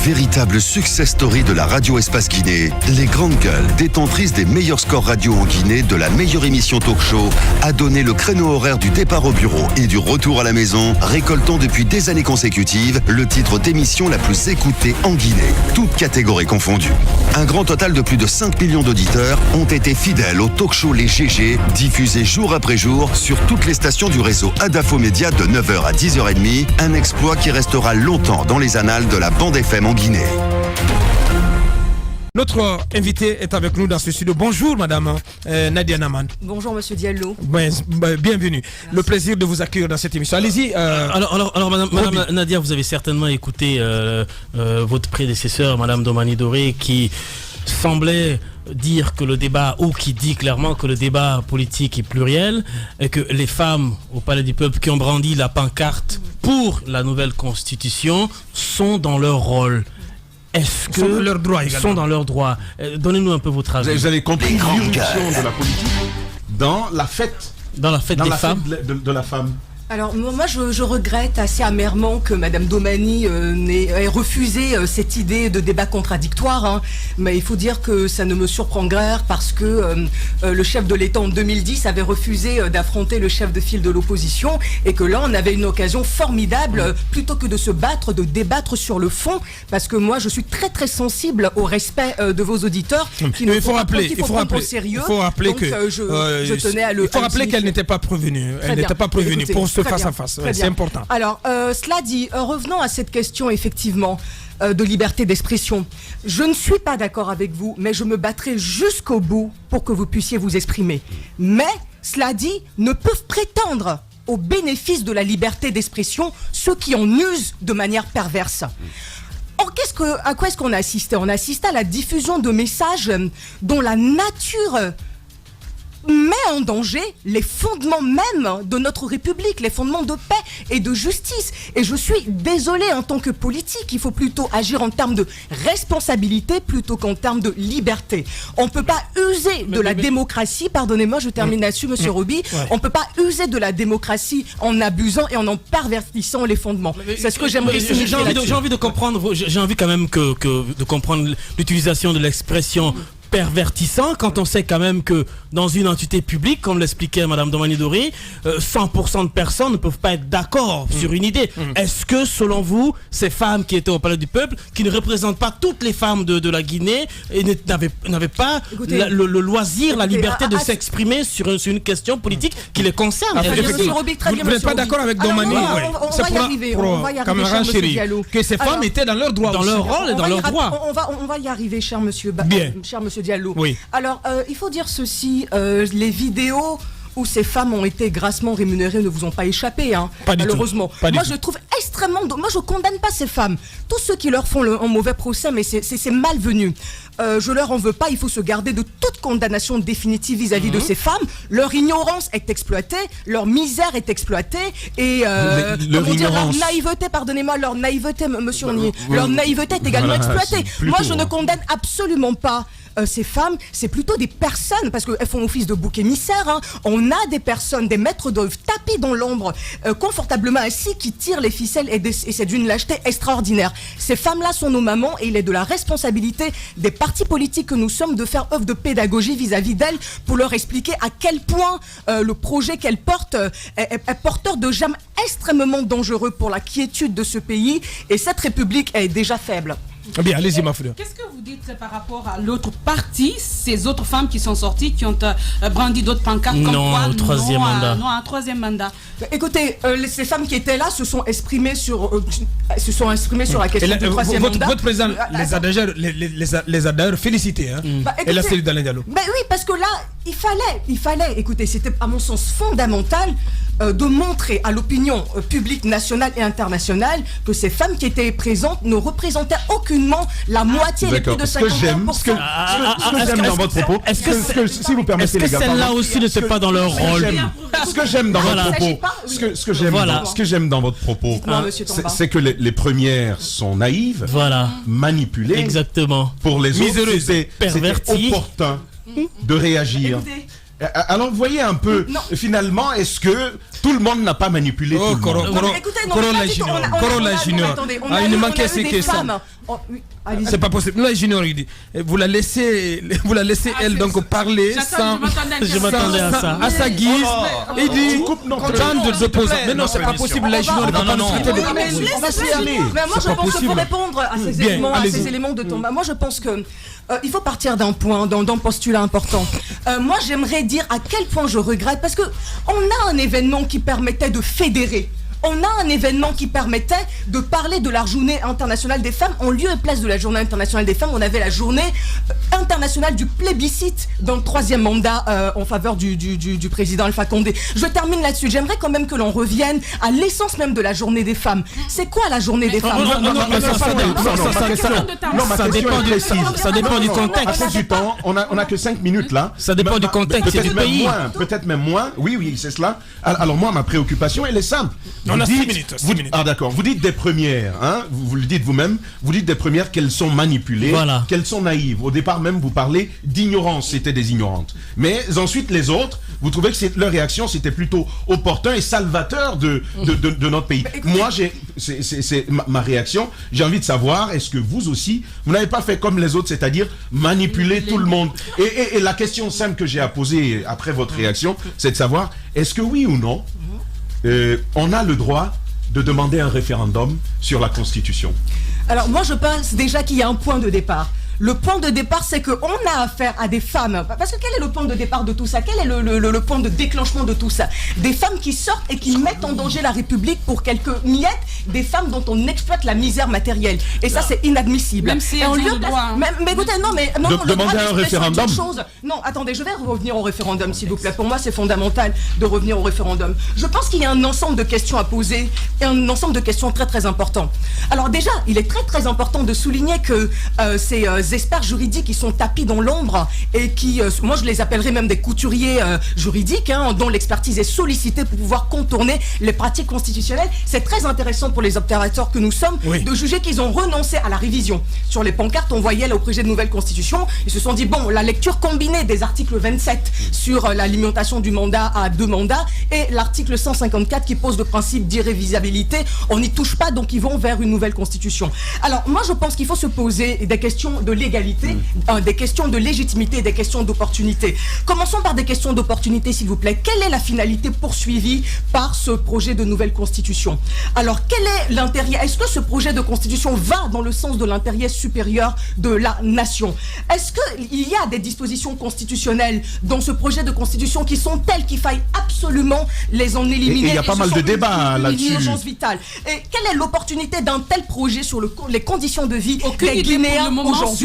Véritable success story de la radio Espace Guinée, les grandes gueules, détentrices des meilleurs scores radio en Guinée, de la meilleure émission talk show, a donné le créneau horaire du départ au bureau et du retour à la maison, récoltant depuis des années consécutives le titre d'émission la plus écoutée en Guinée, toutes catégories confondues. Un grand total de plus de 5 millions d'auditeurs ont été fidèles au talk show Les GG, diffusé jour après jour sur toutes les stations du réseau Adafo Média de 9h à 10h30, un exploit qui restera longtemps dans les annales de la bande FM en Guinée. Notre invité est avec nous dans ce studio. Bonjour Madame Nadia Naman. Bonjour Monsieur Diallo. Bienvenue. Merci. Le plaisir de vous accueillir dans cette émission. Allez-y. Alors Madame Nadia, vous avez certainement écouté votre prédécesseur, Madame Domani Doré, qui semblait dire que le débat, ou qui dit clairement que le débat politique est pluriel, et que les femmes au Palais du Peuple qui ont brandi la pancarte pour la nouvelle constitution sont dans leur rôle. Est-ce que sont dans leurs droits? Donnez-nous un peu votre avis. Vous avez compris l'irruption de la politique dans la fête. Dans la fête des femmes. De la femme. Alors moi je regrette assez amèrement que Madame Domani ait refusé cette idée de débat contradictoire, hein. Mais il faut dire que ça ne me surprend guère parce que le chef de l'État en 2010 avait refusé d'affronter le chef de file de l'opposition et que là on avait une occasion formidable plutôt que de se battre, de débattre sur le fond, parce que moi je suis très très sensible au respect de vos auditeurs qui ne faut rappeler au sérieux. Il faut rappeler donc, que je tenais à le. Il faut rappeler qu'elle n'était pas prévenue. Elle n'était pas prévenue. Écoutez, pour ce face à face, c'est important. Alors, cela dit, revenons à cette question effectivement de liberté d'expression. Je ne suis pas d'accord avec vous, mais je me battrai jusqu'au bout pour que vous puissiez vous exprimer. Mais, cela dit, ne peuvent prétendre au bénéfice de la liberté d'expression ceux qui en usent de manière perverse. Or, à quoi est-ce qu'on a assisté? On a assisté à la diffusion de messages dont la nature met en danger les fondements même de notre République, les fondements de paix et de justice. Et je suis désolée, en tant que politique, il faut plutôt agir en termes de responsabilité plutôt qu'en termes de liberté. On ne peut pas user de la démocratie, pardonnez-moi, je termine là-dessus, Monsieur Roby, on ne peut pas user de la démocratie en abusant et en pervertissant les fondements. C'est ce que j'aimerais signifier. J'ai envie de comprendre, j'ai envie quand même de comprendre l'utilisation de l'expression pervertissant, quand on sait quand même que dans une entité publique, comme l'expliquait Madame Domani Doré, 100% de personnes ne peuvent pas être d'accord sur une idée. Est-ce que, selon vous, ces femmes qui étaient au Palais du Peuple, qui ne représentent pas toutes les femmes de la Guinée, et n'avaient pas le loisir, la liberté de s'exprimer sur une question politique qui les concerne? Vous n'êtes pas d'accord avec Domani? On va y arriver, camarade chéri, que ces femmes étaient dans leur droit, dans leur rôle et dans leurs droits. On va y arriver, cher Monsieur Diallo. Oui. Alors, il faut dire ceci, les vidéos où ces femmes ont été grassement rémunérées ne vous ont pas échappé, hein, malheureusement. Moi, je trouve extrêmement... Moi, je condamne pas ces femmes. Tous ceux qui leur font un mauvais procès, mais c'est malvenu. Je leur en veux pas, il faut se garder de toute condamnation définitive vis-à-vis de ces femmes. Leur ignorance est exploitée, leur misère est exploitée, et leur naïveté, pardonnez-moi, leur naïveté, Monsieur Onnier, leur naïveté est également exploitée. Moi, je ne condamne absolument pas ces femmes, c'est plutôt des personnes, parce qu'elles font office de bouc émissaire, hein. On a des personnes, des maîtres d'œuvre tapis dans l'ombre, confortablement assis, qui tirent les ficelles, et c'est d'une lâcheté extraordinaire. Ces femmes-là sont nos mamans, et il est de la responsabilité des partis politiques que nous sommes de faire œuvre de pédagogie vis-à-vis d'elles, pour leur expliquer à quel point le projet qu'elles portent est porteur de germes extrêmement dangereux pour la quiétude de ce pays, et cette République est déjà faible. Bien, allez-y, ma frère. Qu'est-ce que vous dites par rapport à l'autre partie, ces autres femmes qui sont sorties, qui ont brandi d'autres pancartes comme quoi un troisième mandat. Non, un troisième mandat. Écoutez, ces femmes qui étaient là se sont exprimées sur la question du troisième mandat. Votre président les a d'ailleurs félicités. Hein. Et là, c'est dans les dialogues. Oui, parce que là, il fallait, écoutez, c'était à mon sens fondamental de montrer à l'opinion publique nationale et internationale que ces femmes qui étaient présentes ne représentaient aucunement la moitié, les plus de 50%. Ce que j'aime dans votre propos, si vous permettez, les gars, celles-là aussi ne sont pas dans leur rôle. Ce que j'aime dans votre propos, ce que j'aime dans votre propos, c'est que les premières sont naïves, manipulées, exactement, pour les autres, c'était perverties, opportun de réagir. Alors, voyez un peu, finalement, est-ce que tout tout le monde n'a pas manipulé tout le monde. Corolla Junior. Il ne manquait que ça. C'est pas possible. Là, Junior, il dit, vous la laissez elle donc parler sans. Je m'attendais à ça. À sa guise. Il dit, tant de opposants. Mais non, c'est pas possible. Là, Junior, il ne peut pas nous traiter de. Mais moi, je pense que pour répondre à ces éléments de Thomas, moi, je pense que. Il faut partir d'un point, d'un postulat important. Moi, j'aimerais dire à quel point je regrette, parce que on a un événement qui permettait de fédérer. On a un événement qui permettait de parler de la journée internationale des femmes. En lieu et place de la journée internationale des femmes, on avait la journée internationale du plébiscite dans le 3e mandat en faveur du président Alpha Condé. Je termine là-dessus. J'aimerais quand même que l'on revienne à l'essence même de la journée des femmes. C'est quoi la journée des femmes? Ça dépend du contexte. À cause du temps, on a que 5 minutes là. Ça dépend du contexte et du pays. Peut-être même moins. Oui, c'est cela. Alors moi, ma préoccupation, elle est simple. On a 6 minutes. Ah d'accord, vous dites des premières, hein, vous le dites vous-même, vous dites des premières qu'elles sont manipulées, qu'elles sont naïves. Au départ même, vous parlez d'ignorance, c'était des ignorantes. Mais ensuite, les autres, vous trouvez que leur réaction, c'était plutôt opportun et salvateur de notre pays. Moi, c'est ma réaction, j'ai envie de savoir, est-ce que vous aussi, vous n'avez pas fait comme les autres, c'est-à-dire manipuler tout le monde? Et la question simple que j'ai à poser après votre réaction, c'est de savoir, est-ce que oui ou non, on a le droit de demander un référendum sur la Constitution? Alors moi je pense déjà qu'il y a un point de départ. Le point de départ, c'est qu'on a affaire à des femmes. Parce que quel est le point de départ de tout ça? Quel est le point de déclenchement de tout ça? Des femmes qui sortent et qui mettent en danger la République pour quelques miettes, des femmes dont on exploite la misère matérielle. Et ça, c'est inadmissible. Même si elles ont le droit. Mais écoutez, non, demander un référendum. Non, attendez, je vais revenir au référendum, s'il vous plaît. Pour moi, c'est fondamental de revenir au référendum. Je pense qu'il y a un ensemble de questions à poser et un ensemble de questions très, très importants. Alors déjà, il est très, très important de souligner que ces experts juridiques qui sont tapis dans l'ombre et qui, moi je les appellerais même des couturiers juridiques, dont l'expertise est sollicitée pour pouvoir contourner les pratiques constitutionnelles. C'est très intéressant pour les observateurs que nous sommes de juger qu'ils ont renoncé à la révision. Sur les pancartes, on voyait là au projet de nouvelle constitution, ils se sont dit, bon, la lecture combinée des articles 27 sur la limitation du mandat à 2 mandats et l'article 154 qui pose le principe d'irrévisabilité, on n'y touche pas, donc ils vont vers une nouvelle constitution. Alors moi je pense qu'il faut se poser des questions de l'égalité, des questions de légitimité et des questions d'opportunité. Commençons par des questions d'opportunité, s'il vous plaît. Quelle est la finalité poursuivie par ce projet de nouvelle constitution? Alors, quel est l'intérêt? Est-ce que ce projet de constitution va dans le sens de l'intérêt supérieur de la nation? Est-ce qu'il y a des dispositions constitutionnelles dans ce projet de constitution qui sont telles qu'il faille absolument les en éliminer? Il y a pas mal de débats là-dessus. Une urgence vitale. Et quelle est l'opportunité d'un tel projet sur les conditions de vie des Guinéens aujourd'hui?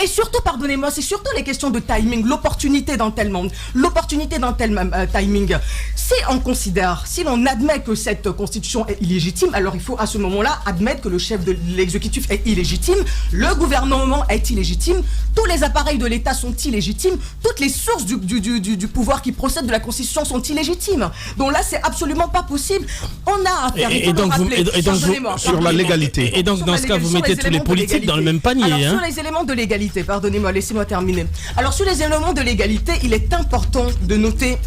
Et surtout, pardonnez-moi, c'est surtout les questions de timing, l'opportunité d'un tel monde, l'opportunité d'un tel timing. Si on considère, si l'on admet que cette constitution est illégitime, alors il faut à ce moment-là admettre que le chef de l'exécutif est illégitime, le gouvernement est illégitime, tous les appareils de l'État sont illégitimes, toutes les sources du pouvoir qui procèdent de la constitution sont illégitimes. Donc là, c'est absolument pas possible. On a affaire, sur la légalité. Et donc, dans ce cas, vous mettez tous les politiques dans le même panier. Alors, sur les éléments de l'égalité, pardonnez-moi, laissez-moi terminer. Alors, sur les éléments de l'égalité, il est important de noter,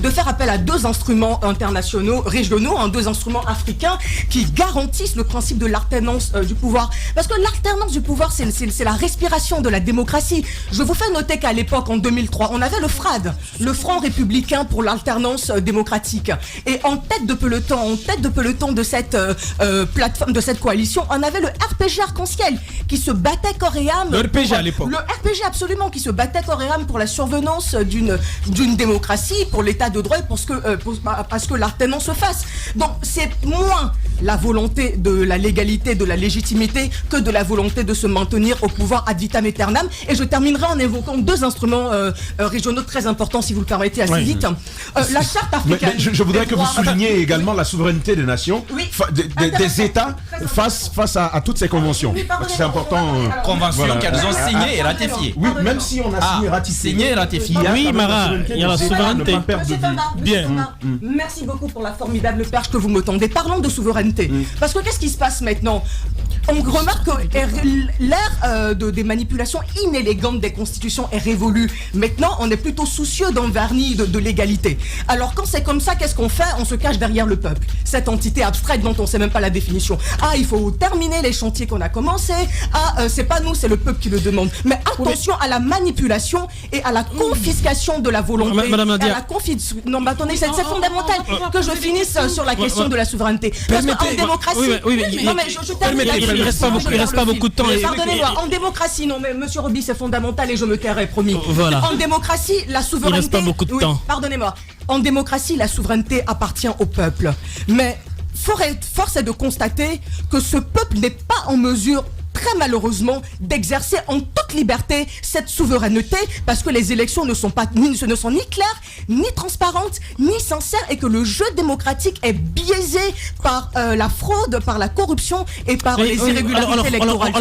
de faire appel à 2 instruments internationaux, régionaux, 2 instruments africains qui garantissent le principe de l'alternance du pouvoir. Parce que l'alternance du pouvoir, c'est la respiration de la démocratie. Je vous fais noter qu'à l'époque, en 2003, on avait le FRAD, le Front républicain pour l'alternance démocratique. Et en tête de peloton de cette plateforme, de cette coalition, on avait le RPG Arc-en-Ciel qui se battait corps et âme. Le RPG à l'époque. Le RPG, absolument, qui se battait corps et âme pour la survenance d'une démocratie, pour l'état de droit et parce que l'alternance se fasse. Donc c'est moins la volonté de la légalité, de la légitimité que de la volonté de se maintenir au pouvoir ad vitam aeternam. Et je terminerai en évoquant 2 instruments régionaux très importants, si vous le permettez, assez vite. La charte africaine. Mais je voudrais que vous souligniez également la souveraineté des nations, des États face à toutes ces conventions. Parce que c'est important. Conventions qu'elles ont signées et ratifiées. Oui, même si on a signé, ratifié. Signé et ratifié. Oui, Mara, il y a la souveraineté. Bien. Merci beaucoup pour la formidable perche que vous me tendez. Parlons de souveraineté. Parce que qu'est-ce qui se passe maintenant? on remarque que l'ère des manipulations inélégantes des constitutions est révolue. Maintenant, on est plutôt soucieux d'un vernis de l'égalité. Alors quand c'est comme ça, qu'est-ce qu'on fait? On se cache derrière le peuple. Cette entité abstraite dont on ne sait même pas la définition. Ah, il faut terminer les chantiers qu'on a commencés. Ah, c'est pas nous, c'est le peuple qui le demande. Mais attention à la manipulation et à la confiscation de la volonté. Madame Nadia. Non, mais attendez, c'est fondamental que je finisse sur la question de la souveraineté. Parce qu'en démocratie... Non, mais je termine. Il reste pas beaucoup de temps. Pardonnez-moi, en démocratie, non, mais monsieur Roby, c'est fondamental et je me tairai, promis. Voilà. En démocratie, la souveraineté... Il reste pas beaucoup de temps. Pardonnez-moi. En démocratie, la souveraineté appartient au peuple. Mais force est de constater que ce peuple n'est pas en mesure, très malheureusement, d'exercer en toute liberté cette souveraineté parce que les élections ne sont ni claires, ni transparentes, ni sincères et que le jeu démocratique est biaisé par la fraude, par la corruption et par les irrégularités électorales.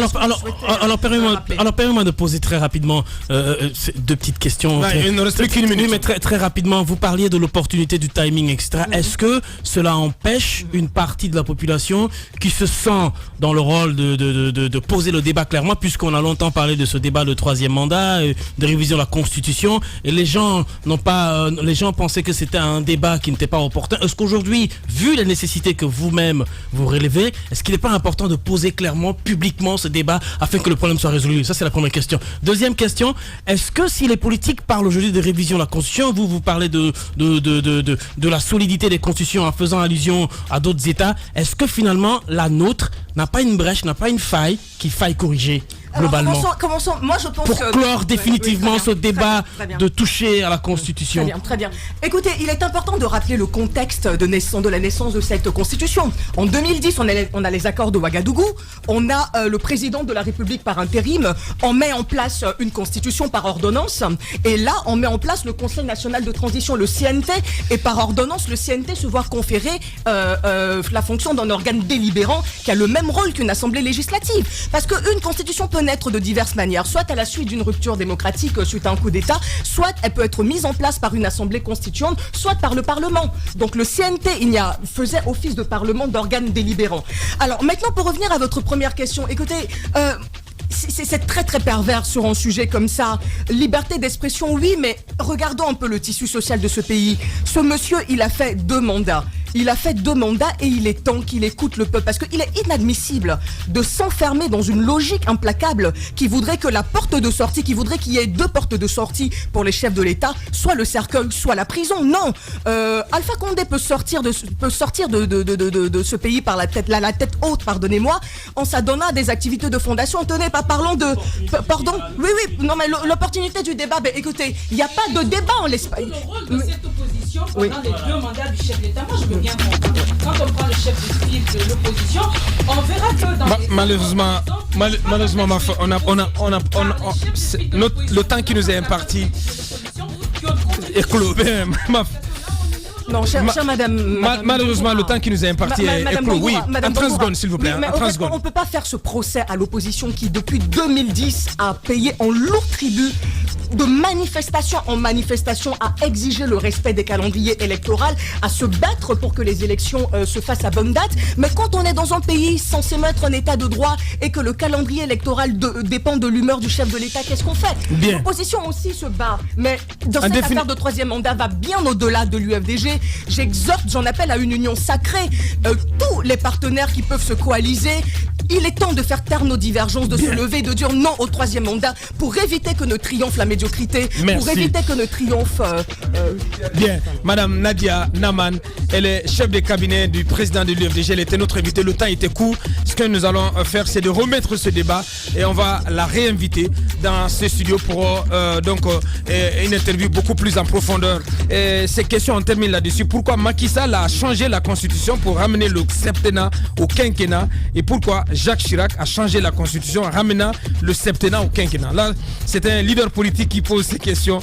Alors permettez-moi de poser très rapidement deux petites questions. Il ne reste plus qu'une minute. Mais très rapidement, vous parliez de l'opportunité du timing, etc. Est-ce que cela empêche une partie de la population qui se sent dans le rôle de poser le débat clairement, puisqu'on a longtemps parlé de ce débat de troisième mandat, de révision de la Constitution, et les gens pensaient que c'était un débat qui n'était pas opportun. Est-ce qu'aujourd'hui, vu les nécessités que vous-même vous relevez, est-ce qu'il n'est pas important de poser clairement, publiquement ce débat afin que le problème soit résolu? Ça, c'est la première question. Deuxième question, est-ce que si les politiques parlent aujourd'hui de révision de la Constitution, vous parlez de la solidité des constitutions en faisant allusion à d'autres États, est-ce que finalement la nôtre n'a pas une brèche, n'a pas une faille qu'il faille corriger globalement? Alors, commençons. Moi, je pense pour clore définitivement ce débat de toucher à la Constitution. Très bien. Écoutez, il est important de rappeler le contexte de la naissance de cette Constitution. En 2010, on a les accords de Ouagadougou. On a le président de la République par intérim. On met en place une Constitution par ordonnance. Et là, on met en place le Conseil national de transition, le CNT. Et par ordonnance, le CNT se voit conférer la fonction d'un organe délibérant qui a le même rôle qu'une assemblée législative. Parce qu'une Constitution peut naître de diverses manières, soit à la suite d'une rupture démocratique suite à un coup d'État, soit elle peut être mise en place par une assemblée constituante, soit par le Parlement. Donc le CNT faisait office de Parlement, d'organe délibérant. Alors maintenant, pour revenir à votre première question, écoutez, c'est très très pervers sur un sujet comme ça. Liberté d'expression, oui, mais regardons un peu le tissu social de ce pays. Ce monsieur, il a fait 2 mandats. Il a fait 2 mandats et il est temps qu'il écoute le peuple. Parce qu'il est inadmissible de s'enfermer dans une logique implacable qui voudrait que la porte de sortie, qui voudrait qu'il y ait 2 portes de sortie pour les chefs de l'État, soit le cercueil, soit la prison. Non, Alpha Condé peut sortir de ce pays par la tête haute, pardonnez-moi, en s'adonnant à des activités de fondation. Tenez, parlons de... Pardon. Oui, non mais l'opportunité du débat, écoutez, il n'y a pas de débat en l'Espagne. Le rôle de cette opposition pendant les 2 mandats du chef de l'État, moi je veux bien comprendre. Quand on prend le chef de file de l'opposition, on verra que dans malheureusement, le temps qui nous est imparti est clos. Non, chère madame. Malheureusement, le temps qui nous est imparti est clos. Oui, en 30 secondes, s'il vous plaît. Mais on ne peut pas faire ce procès à l'opposition qui, depuis 2010, a payé en lourd tribut de manifestation en manifestation à exiger le respect des calendriers électoraux, à se battre pour que les élections se fassent à bonne date. Mais quand on est dans un pays censé mettre un état de droit et que le calendrier électoral dépend de l'humeur du chef de l'État, qu'est-ce qu'on fait? L'opposition aussi se bat. Mais dans cette affaire de 3e mandat va bien au-delà de l'UFDG. J'en appelle à une union sacrée. Tous les partenaires qui peuvent se coaliser. Il est temps de faire taire nos divergences, de se lever, de dire non au 3e mandat pour éviter que ne triomphe la médiocrité, pour éviter que ne triomphe... Bien, Madame Nadia Naman, elle est chef de cabinet du président de l'UFDG, elle était notre invitée, le temps était court. Ce que nous allons faire, c'est de remettre ce débat et on va la réinviter dans ce studio pour une interview beaucoup plus en profondeur. Et ces questions, on termine là-dessus. Pourquoi Macky Sall a changé la constitution pour ramener le septennat au quinquennat et pourquoi Jacques Chirac a changé la constitution en ramenant le septennat au quinquennat. Là, c'est un leader politique qui pose ces questions.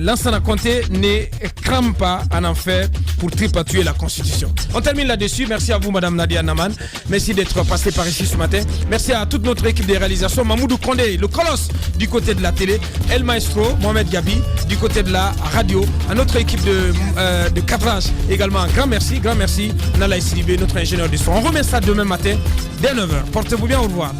Lansana Conté ne crame pas en enfer pour tripatuer la Constitution. On termine là-dessus. Merci à vous, Madame Nadia Naman. Merci d'être passé par ici ce matin. Merci à toute notre équipe de réalisation. Mamoudou Kondé, le colosse du côté de la télé. El Maestro, Mohamed Gabi du côté de la radio. À notre équipe de cadrage également. Grand merci. Nala Sidibé, notre ingénieur du son. On remet ça demain matin dès 9h. Portez-vous bien, au revoir.